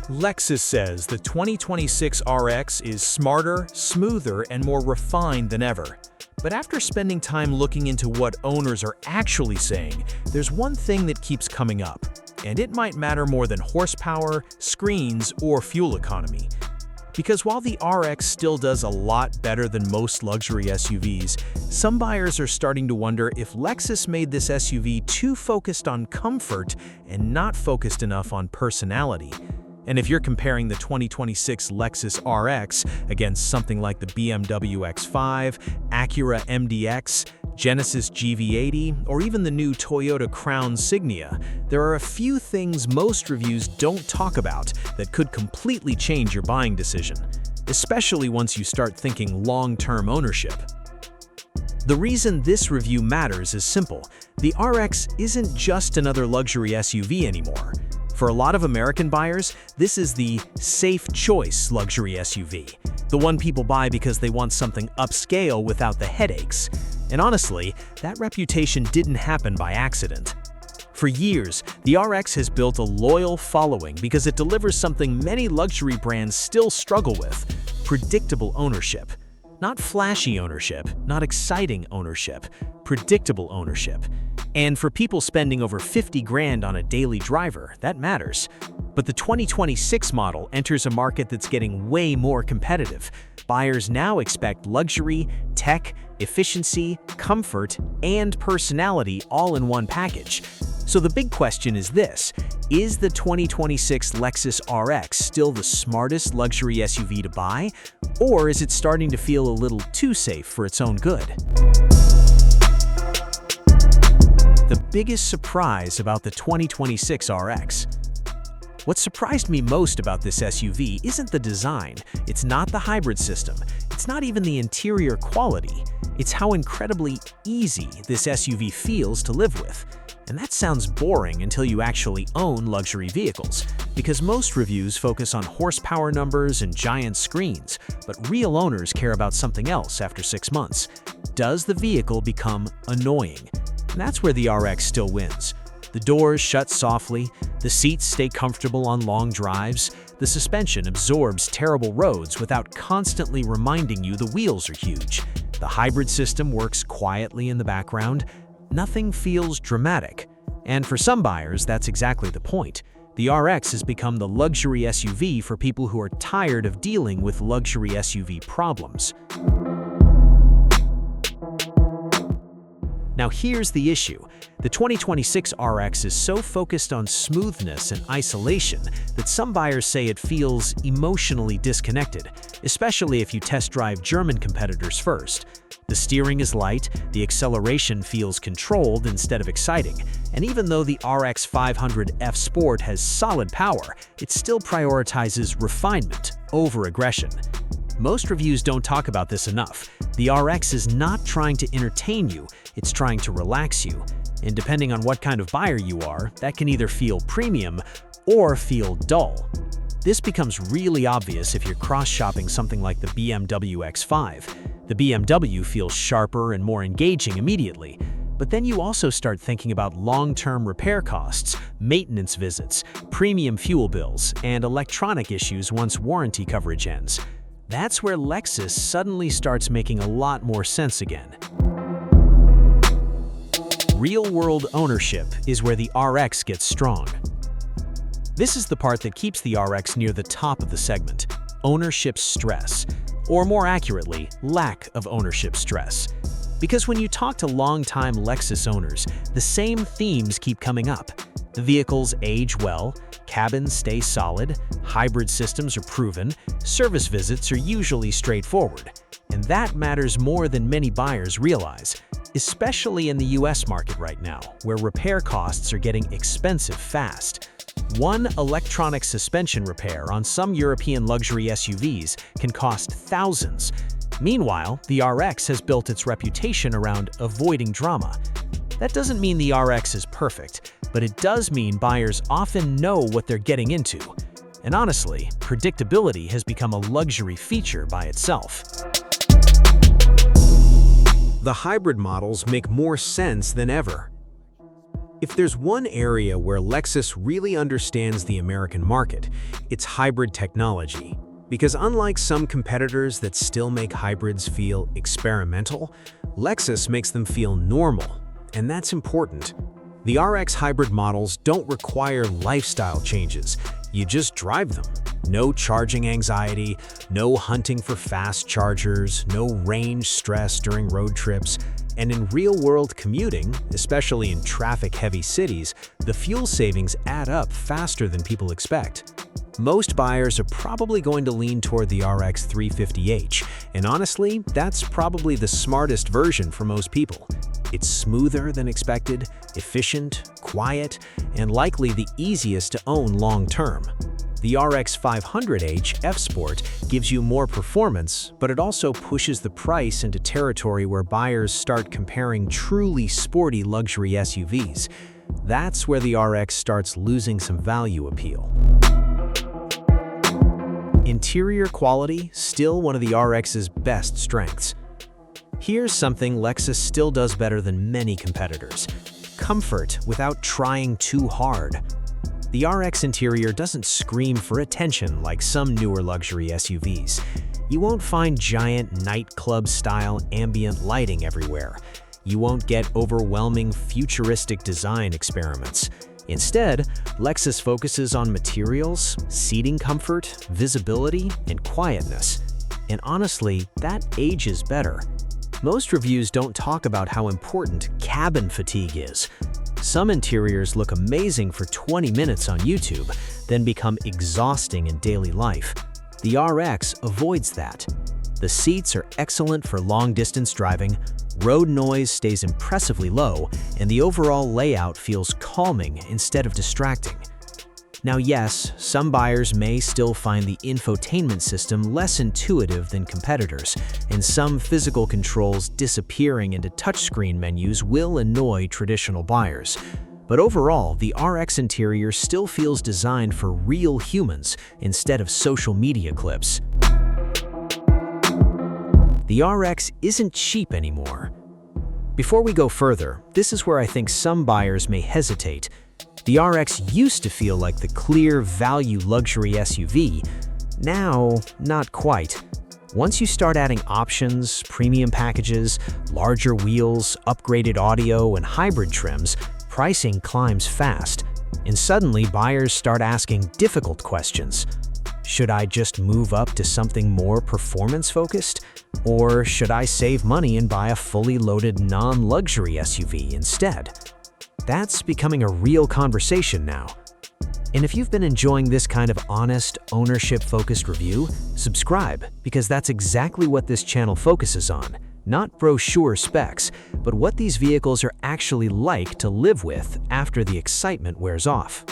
Lexus says the 2026 RX is smarter, smoother, and more refined than ever. But after spending time looking into what owners are actually saying, there's one thing that keeps coming up, and it might matter more than horsepower, screens, or fuel economy. Because while the RX still does a lot better than most luxury SUVs, some buyers are starting to wonder if Lexus made this SUV too focused on comfort and not focused enough on personality. And if you're comparing the 2026 Lexus RX against something like the BMW X5, Acura MDX, Genesis GV80, or even the new Toyota Crown Signia, there are a few things most reviews don't talk about that could completely change your buying decision, especially once you start thinking long-term ownership. The reason this review matters is simple. The RX isn't just another luxury SUV anymore. For a lot of American buyers, this is the safe choice luxury SUV, the one people buy because they want something upscale without the headaches. And honestly, that reputation didn't happen by accident. For years, the RX has built a loyal following because it delivers something many luxury brands still struggle with: predictable ownership. Not flashy ownership, not exciting ownership, predictable ownership. And for people spending over 50 grand on a daily driver, that matters. But the 2026 model enters a market that's getting way more competitive. Buyers now expect luxury, tech, efficiency, comfort, and personality all in one package. So the big question is this: is the 2026 Lexus RX still the smartest luxury SUV to buy, or is it starting to feel a little too safe for its own good? The biggest surprise about the 2026 RX. What surprised me most about this SUV isn't the design, it's not the hybrid system, it's not even the interior quality, it's how incredibly easy this SUV feels to live with. And that sounds boring until you actually own luxury vehicles, because most reviews focus on horsepower numbers and giant screens, but real owners care about something else after 6 months. Does the vehicle become annoying? And that's where the RX still wins. The doors shut softly, the seats stay comfortable on long drives, the suspension absorbs terrible roads without constantly reminding you the wheels are huge. The hybrid system works quietly in the background. Nothing feels dramatic. And for some buyers, that's exactly the point. The RX has become the luxury SUV for people who are tired of dealing with luxury SUV problems. Now here's the issue. The 2026 RX is so focused on smoothness and isolation that some buyers say it feels emotionally disconnected, especially if you test drive German competitors first. The steering is light, the acceleration feels controlled instead of exciting, and even though the RX 500F Sport has solid power, it still prioritizes refinement over aggression. Most reviews don't talk about this enough. The RX is not trying to entertain you, it's trying to relax you. And depending on what kind of buyer you are, that can either feel premium or feel dull. This becomes really obvious if you're cross-shopping something like the BMW X5. The BMW feels sharper and more engaging immediately. But then you also start thinking about long-term repair costs, maintenance visits, premium fuel bills, and electronic issues once warranty coverage ends. That's where Lexus suddenly starts making a lot more sense again. Real-world ownership is where the RX gets strong. This is the part that keeps the RX near the top of the segment: ownership stress, or more accurately, lack of ownership stress. Because when you talk to longtime Lexus owners, the same themes keep coming up. The vehicles age well, cabins stay solid, hybrid systems are proven, service visits are usually straightforward. And that matters more than many buyers realize, especially in the US market right now, where repair costs are getting expensive fast. One electronic suspension repair on some European luxury SUVs can cost thousands. Meanwhile, the RX has built its reputation around avoiding drama. That doesn't mean the RX is perfect, but it does mean buyers often know what they're getting into. And honestly, predictability has become a luxury feature by itself. The hybrid models make more sense than ever. If there's one area where Lexus really understands the American market, it's hybrid technology. Because unlike some competitors that still make hybrids feel experimental, Lexus makes them feel normal, and that's important. The RX hybrid models don't require lifestyle changes. You just drive them. No charging anxiety, no hunting for fast chargers, no range stress during road trips. And in real-world commuting, especially in traffic-heavy cities, the fuel savings add up faster than people expect. Most buyers are probably going to lean toward the RX 350h, and honestly, that's probably the smartest version for most people. It's smoother than expected, efficient, quiet, and likely the easiest to own long-term. The RX 500h F-Sport gives you more performance, but it also pushes the price into territory where buyers start comparing truly sporty luxury SUVs. That's where the RX starts losing some value appeal. Interior quality, still one of the RX's best strengths. Here's something Lexus still does better than many competitors: comfort without trying too hard. The RX interior doesn't scream for attention like some newer luxury SUVs. You won't find giant nightclub-style ambient lighting everywhere. You won't get overwhelming futuristic design experiments. Instead, Lexus focuses on materials, seating comfort, visibility, and quietness. And honestly, that ages better. Most reviews don't talk about how important cabin fatigue is. Some interiors look amazing for 20 minutes on YouTube, then become exhausting in daily life. The RX avoids that. The seats are excellent for long-distance driving, road noise stays impressively low, and the overall layout feels calming instead of distracting. Now yes, some buyers may still find the infotainment system less intuitive than competitors, and some physical controls disappearing into touchscreen menus will annoy traditional buyers. But overall, the RX interior still feels designed for real humans instead of social media clips. The RX isn't cheap anymore. Before we go further, this is where I think some buyers may hesitate. The RX used to feel like the clear value luxury SUV. Now, not quite. Once you start adding options, premium packages, larger wheels, upgraded audio, and hybrid trims, pricing climbs fast. And suddenly, buyers start asking difficult questions. Should I just move up to something more performance-focused? Or should I save money and buy a fully loaded non-luxury SUV instead? That's becoming a real conversation now. And if you've been enjoying this kind of honest, ownership-focused review, subscribe, because that's exactly what this channel focuses on. Not brochure specs, but what these vehicles are actually like to live with after the excitement wears off.